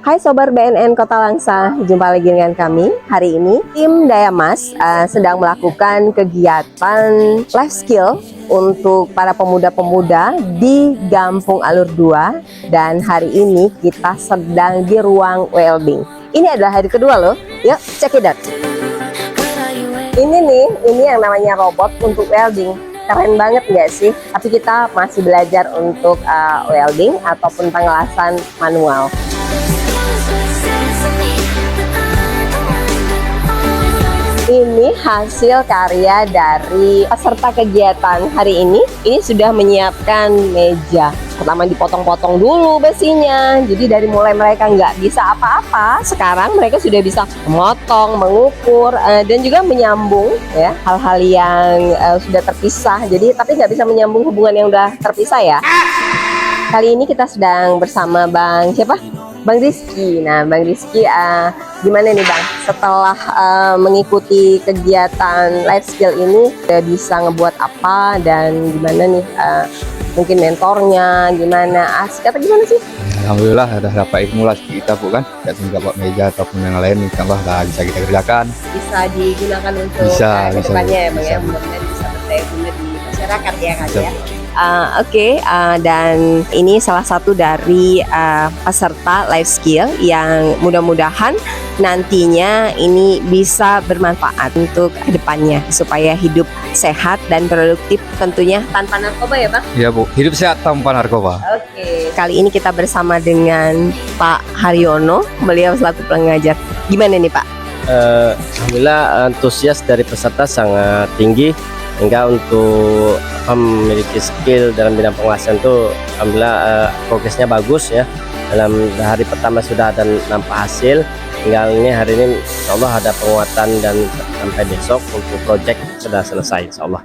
Hai Sobat BNN Kota Langsa, jumpa lagi dengan kami. Hari ini tim Dayamas sedang melakukan kegiatan life skill untuk para pemuda-pemuda di Gampung Alur 2. Dan hari ini kita sedang di ruang welding. Ini adalah hari kedua loh, yuk check it out. Ini yang namanya robot untuk welding. Keren banget nggak sih? Tapi kita masih belajar untuk welding ataupun pengelasan manual. Ini hasil karya dari peserta kegiatan hari ini. Ini sudah menyiapkan meja. Pertama dipotong-potong dulu besinya. Jadi dari mulai mereka nggak bisa apa-apa, sekarang mereka sudah bisa memotong, mengukur, dan juga menyambung ya hal-hal yang sudah terpisah. Jadi tapi nggak bisa menyambung hubungan yang udah terpisah ya. Kali ini kita sedang bersama Bang siapa? Bang Rizky. Nah, Bang Rizky, gimana nih Bang? Setelah mengikuti kegiatan life skill ini, udah bisa ngebuat apa dan gimana nih? Mungkin mentornya gimana? Asik atau gimana sih? Alhamdulillah ada dapat ilmu lah kita Bu kan, tidak tinggal buat meja ataupun yang lain, insyaAllah lah bisa kita kerjakan. Bisa digunakan untuk kedepannya ya Bang ya, mudah-mudahan bisa berdaya guna di masyarakat ya Kak ya. Oke, dan ini salah satu dari peserta life skill yang mudah-mudahan nantinya ini bisa bermanfaat untuk kedepannya supaya hidup sehat dan produktif tentunya tanpa narkoba ya Bang? Iya Bu, hidup sehat tanpa narkoba. Oke, kali ini kita bersama dengan Pak Haryono, beliau selaku pengajar. Gimana nih Pak? Alhamdulillah antusias dari peserta sangat tinggi, hingga untuk memiliki skill dalam bidang pengelasan itu alhamdulillah progresnya bagus ya. Dalam hari pertama sudah ada nampak hasil, tinggal ini hari ini insyaallah ada penguatan dan sampai besok untuk project sudah selesai insyaallah.